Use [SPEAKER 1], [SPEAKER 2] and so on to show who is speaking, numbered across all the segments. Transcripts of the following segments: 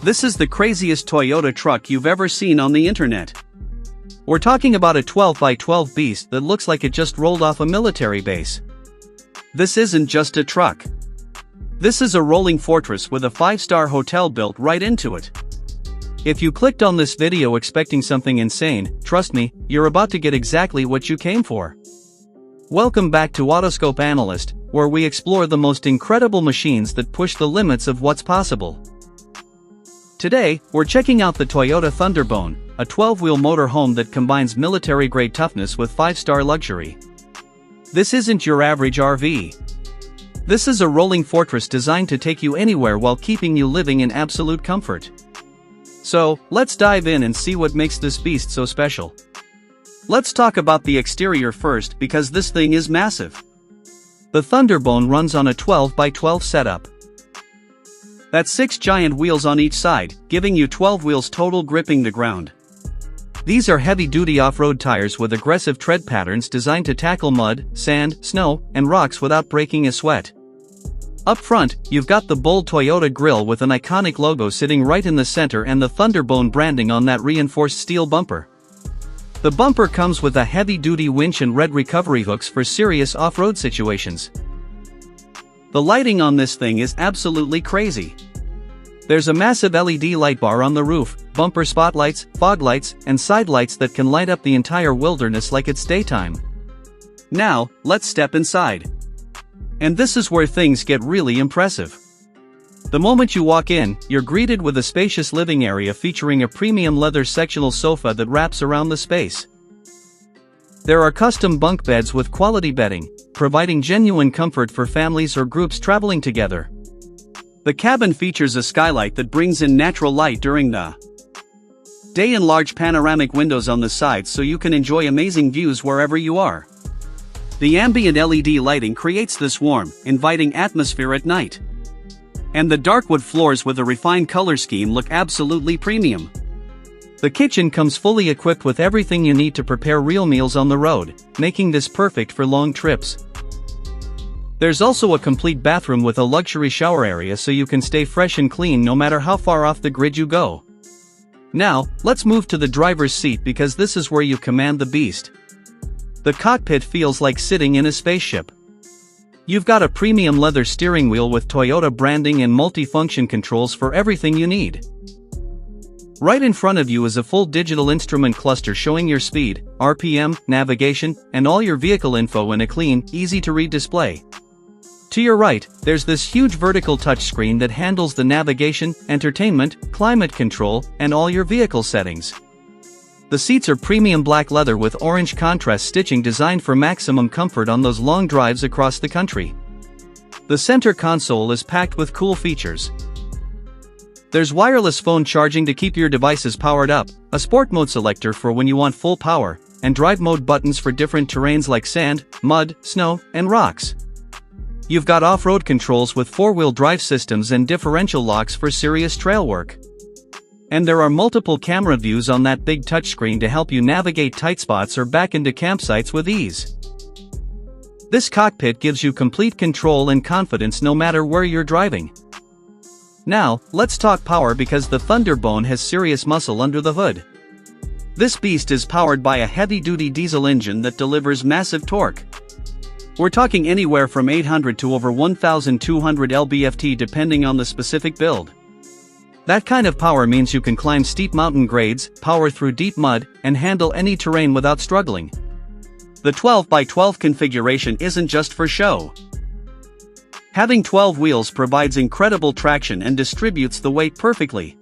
[SPEAKER 1] This is the craziest Toyota truck you've ever seen on the internet. We're talking about a 12x12 beast that looks like it just rolled off a military base. This isn't just a truck. This is a rolling fortress with a 5-star hotel built right into it. If you clicked on this video expecting something insane, trust me, you're about to get exactly what you came for. Welcome back to AutoScope Analyst, where we explore the most incredible machines that push the limits of what's possible. Today, we're checking out the Toyota Thunderbone, a 12-wheel motorhome that combines military-grade toughness with 5-star luxury. This isn't your average RV. This is a rolling fortress designed to take you anywhere while keeping you living in absolute comfort. So, let's dive in and see what makes this beast so special. Let's talk about the exterior first because this thing is massive. The Thunderbone runs on a 12x12 setup. That's 6 giant wheels on each side, giving you 12 wheels total gripping the ground. These are heavy-duty off-road tires with aggressive tread patterns designed to tackle mud, sand, snow, and rocks without breaking a sweat. Up front, you've got the bold Toyota grille with an iconic logo sitting right in the center and the Thunderbone branding on that reinforced steel bumper. The bumper comes with a heavy-duty winch and red recovery hooks for serious off-road situations. The lighting on this thing is absolutely crazy. There's a massive LED light bar on the roof, bumper spotlights, fog lights, and side lights that can light up the entire wilderness like it's daytime. Now, let's step inside. And this is where things get really impressive. The moment you walk in, you're greeted with a spacious living area featuring a premium leather sectional sofa that wraps around the space. There are custom bunk beds with quality bedding, providing genuine comfort for families or groups traveling together. The cabin features a skylight that brings in natural light during the day and large panoramic windows on the sides so you can enjoy amazing views wherever you are. The ambient LED lighting creates this warm, inviting atmosphere at night. And the dark wood floors with a refined color scheme look absolutely premium. The kitchen comes fully equipped with everything you need to prepare real meals on the road, making this perfect for long trips. There's also a complete bathroom with a luxury shower area so you can stay fresh and clean no matter how far off the grid you go. Now, let's move to the driver's seat because this is where you command the beast. The cockpit feels like sitting in a spaceship. You've got a premium leather steering wheel with Toyota branding and multi-function controls for everything you need. Right in front of you is a full digital instrument cluster showing your speed, RPM, navigation, and all your vehicle info in a clean, easy-to-read display. To your right, there's this huge vertical touchscreen that handles the navigation, entertainment, climate control, and all your vehicle settings. The seats are premium black leather with orange contrast stitching designed for maximum comfort on those long drives across the country. The center console is packed with cool features. There's wireless phone charging to keep your devices powered up, a sport mode selector for when you want full power, and drive mode buttons for different terrains like sand, mud, snow, and rocks. You've got off-road controls with 4-wheel drive systems and differential locks for serious trail work. And there are multiple camera views on that big touchscreen to help you navigate tight spots or back into campsites with ease. This cockpit gives you complete control and confidence no matter where you're driving. Now, let's talk power because the Thunderbone has serious muscle under the hood. This beast is powered by a heavy-duty diesel engine that delivers massive torque. We're talking anywhere from 800 to over 1,200 lb-ft depending on the specific build. That kind of power means you can climb steep mountain grades, power through deep mud, and handle any terrain without struggling. The 12x12 configuration isn't just for show. Having 12 wheels provides incredible traction and distributes the weight perfectly.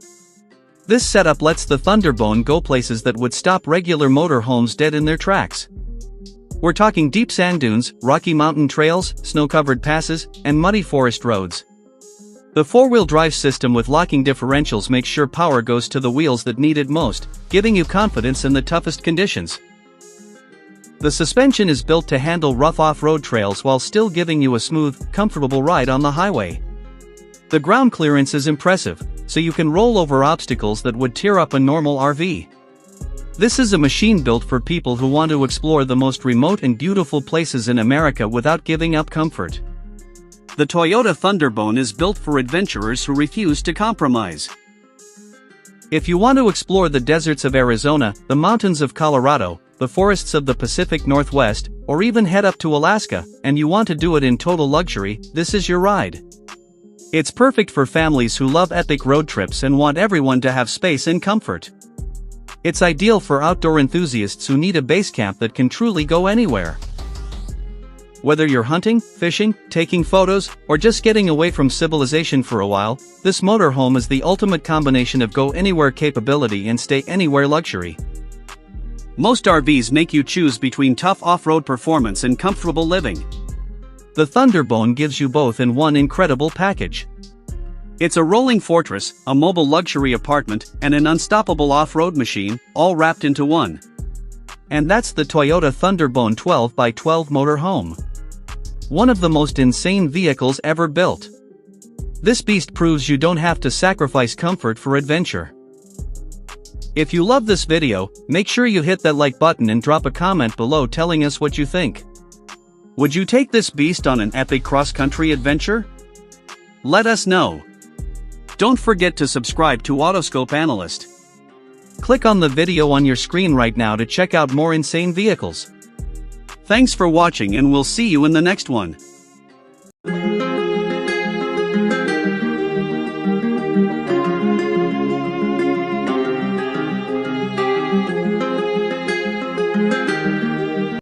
[SPEAKER 1] This setup lets the Thunderbone go places that would stop regular motorhomes dead in their tracks. We're talking deep sand dunes, rocky mountain trails, snow-covered passes, and muddy forest roads. The 4-wheel drive system with locking differentials makes sure power goes to the wheels that need it most, giving you confidence in the toughest conditions. The suspension is built to handle rough off-road trails while still giving you a smooth, comfortable ride on the highway. The ground clearance is impressive, so you can roll over obstacles that would tear up a normal RV. This is a machine built for people who want to explore the most remote and beautiful places in America without giving up comfort. The Toyota Thunderbone is built for adventurers who refuse to compromise. If you want to explore the deserts of Arizona, the mountains of Colorado, the forests of the Pacific Northwest, or even head up to Alaska, and you want to do it in total luxury, this is your ride. It's perfect for families who love epic road trips and want everyone to have space and comfort. It's ideal for outdoor enthusiasts who need a base camp that can truly go anywhere. Whether you're hunting, fishing, taking photos, or just getting away from civilization for a while, this motorhome is the ultimate combination of go-anywhere capability and stay-anywhere luxury. Most RVs make you choose between tough off-road performance and comfortable living. The Thunderbone gives you both in one incredible package. It's a rolling fortress, a mobile luxury apartment, and an unstoppable off-road machine, all wrapped into one. And that's the Toyota Thunderbone 12x12 Motorhome. One of the most insane vehicles ever built. This beast proves you don't have to sacrifice comfort for adventure. If you love this video, make sure you hit that like button and drop a comment below telling us what you think. Would you take this beast on an epic cross-country adventure? Let us know. Don't forget to subscribe to AutoScope Analyst. Click on the video on your screen right now to check out more insane vehicles. Thanks for watching and we'll see you in the next one.